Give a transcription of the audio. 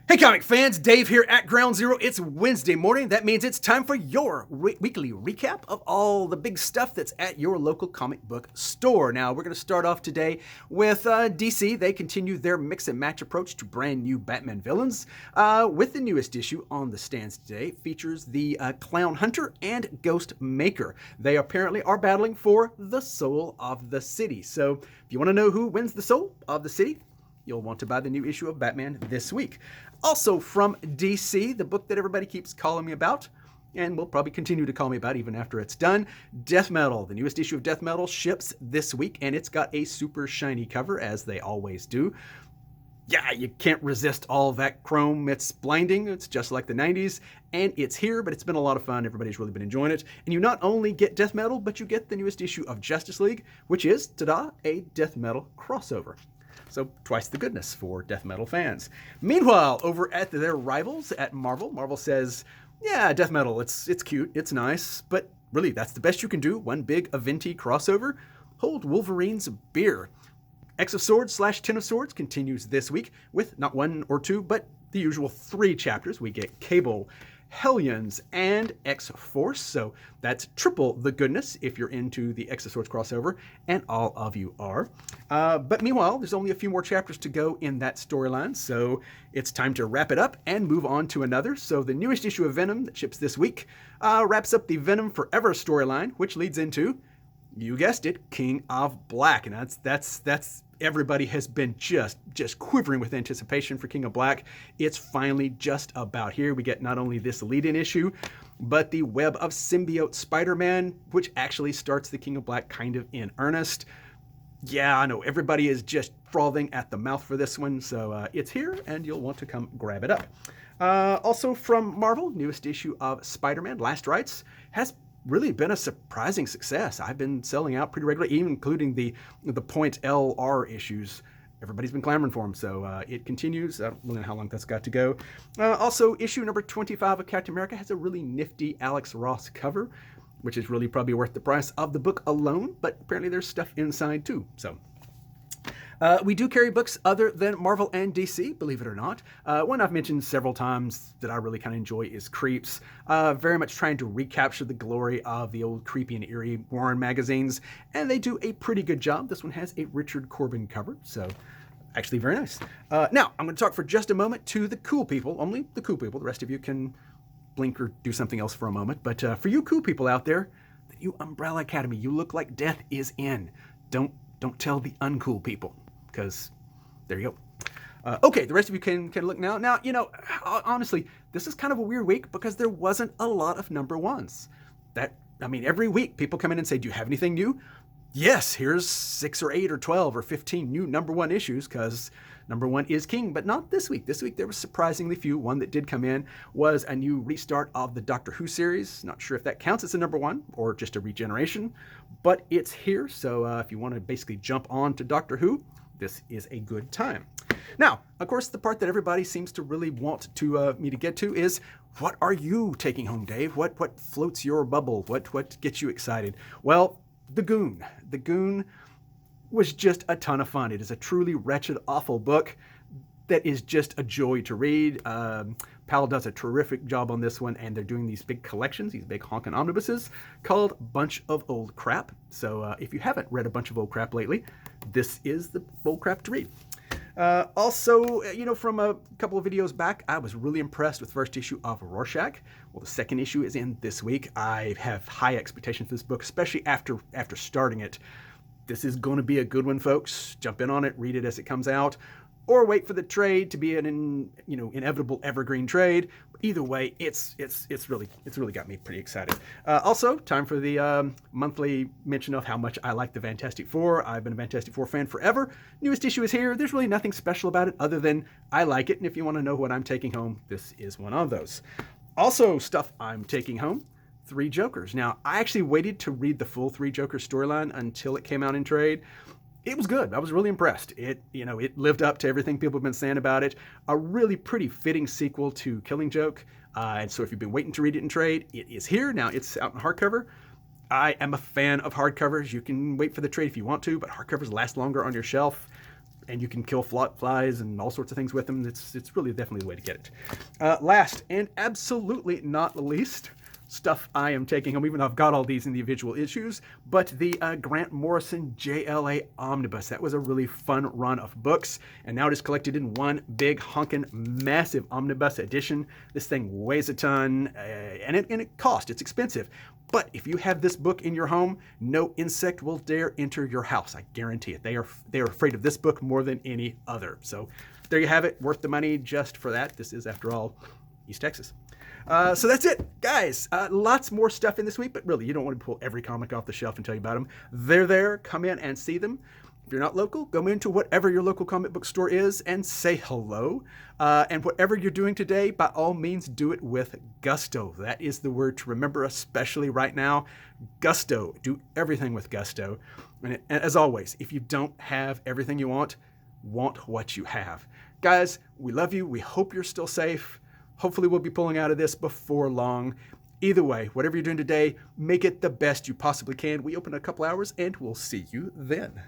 Hey comic fans, Dave here at Ground Zero. It's Wednesday morning. That means it's time for your weekly recap of all the big stuff that's at your local comic book store. Now, we're going to start off today with DC. They continue their mix and match approach to brand new Batman villains. With the newest issue on the stands today, features the Clown Hunter and Ghost Maker. They apparently are battling for the soul of the city. So, if you want to know who wins the soul of the city, you'll want to buy the new issue of Batman this week. Also from DC, the book that everybody keeps calling me about, and will probably continue to call me about even after it's done, Death Metal. The newest issue of Death Metal ships this week, and it's got a super shiny cover, as they always do. Yeah, you can't resist all that chrome. It's blinding. It's just like the 90s, and it's here, but it's been a lot of fun. Everybody's really been enjoying it. And you not only get Death Metal, but you get the newest issue of Justice League, which is, ta-da, a Death Metal crossover. So twice the goodness for Death Metal fans. Meanwhile, over at their rivals at Marvel, Marvel says, yeah, Death Metal, it's cute, it's nice, but really that's the best you can do, one big event-y crossover. Hold Wolverine's beer. X of Swords / Ten of Swords continues this week with not one or two, but the usual 3 chapters. We get Cable, Hellions, and X-Force, so that's triple the goodness if you're into the X of Swords crossover, and all of you are. But meanwhile, there's only a few more chapters to go in that storyline, so it's time to wrap it up and move on to another. So the newest issue of Venom that ships this week wraps up the Venom Forever storyline, which leads into, you guessed it, King of Black, and that's everybody has been just quivering with anticipation for King of Black. It's finally just about here. We get not only this lead-in issue, but the Web of Symbiote SpiderMan, which actually starts the King of Black kind of in earnest. Yeah, I know, everybody is just frothing at the mouth for this one, so it's here, and you'll want to come grab it up. Also from Marvel, newest issue of Spider-Man, Last Rites, has really been a surprising success. I've been selling out pretty regularly, even including the Point LR issues. Everybody's been clamoring for them, so it continues. I don't really know how long that's got to go. Also, issue number 25 of Captain America has a really nifty Alex Ross cover, which is really probably worth the price of the book alone, but apparently there's stuff inside too. So we do carry books other than Marvel and DC, believe it or not. One I've mentioned several times that I really kind of enjoy is Creeps. Very much trying to recapture the glory of the old creepy and eerie Warren magazines, and they do a pretty good job. This one has a Richard Corbin cover, so actually very nice. Now, I'm going to talk for just a moment to the cool people, only the cool people. The rest of you can blink or do something else for a moment. But for you cool people out there, you Umbrella Academy, you look like death is in. Don't tell the uncool people, because there you go. Okay, the rest of you can look now. Now, you know, honestly, this is kind of a weird week because there wasn't a lot of number ones. Every week people come in and say, do you have anything new? Yes, here's 6 or 8 or 12 or 15 new number 1 issues because number 1 is king, but not this week. This week there was surprisingly few. One that did come in was a new restart of the Doctor Who series. Not sure if that counts as a number 1 or just a regeneration, but it's here. So if you want to basically jump on to Doctor Who, this is a good time. Now, of course, the part that everybody seems to really want to me to get to is, what are you taking home, Dave? What floats your bubble? What gets you excited? Well, the Goon. The Goon was just a ton of fun. It is a truly wretched, awful book that is just a joy to read. Pal does a terrific job on this one, and they're doing these big collections, these big honkin' omnibuses, called Bunch of Old Crap. So if you haven't read a bunch of old crap lately, this is the old crap to read. Also, you know, from a couple of videos back, I was really impressed with the first issue of Rorschach. Well, the second issue is in this week. I have high expectations for this book, especially after starting it. This is going to be a good one, folks. Jump in on it, read it as it comes out, or wait for the trade to be an inevitable evergreen trade. Either way, it's really got me pretty excited. Also, time for the monthly mention of how much I like the Fantastic Four. I've been a Fantastic Four fan forever. Newest issue is here. There's really nothing special about it other than I like it, and if you want to know what I'm taking home, this is one of those. Also, stuff I'm taking home, 3 Jokers. Now, I actually waited to read the full 3 Jokers storyline until it came out in trade. It was good. I was really impressed. It lived up to everything people have been saying about it. A really pretty fitting sequel to Killing Joke. And so if you've been waiting to read it in trade, it is here. Now it's out in hardcover. I am a fan of hardcovers. You can wait for the trade if you want to, but hardcovers last longer on your shelf. and you can kill flies and all sorts of things with them. It's really definitely the way to get it. Last and absolutely not least, stuff I am taking home, even though I've got all these individual issues, but the Grant Morrison JLA Omnibus. That was a really fun run of books, and now it is collected in one big honkin' massive omnibus edition. This thing weighs a ton, and it costs. It's expensive. But if you have this book in your home, no insect will dare enter your house. I guarantee it. They are afraid of this book more than any other. So there you have it. Worth the money just for that. This is, after all, East Texas. So that's it, guys. Lots more stuff in this week, but really, you don't want to pull every comic off the shelf and tell you about them. They're there. Come in and see them. If you're not local, go into whatever your local comic book store is and say hello. And whatever you're doing today, by all means, do it with gusto. That is the word to remember, especially right now. Gusto. Do everything with gusto. And as always, if you don't have everything you want what you have. Guys, we love you. We hope you're still safe. Hopefully we'll be pulling out of this before long. Either way, whatever you're doing today, make it the best you possibly can. We open in a couple hours, and we'll see you then.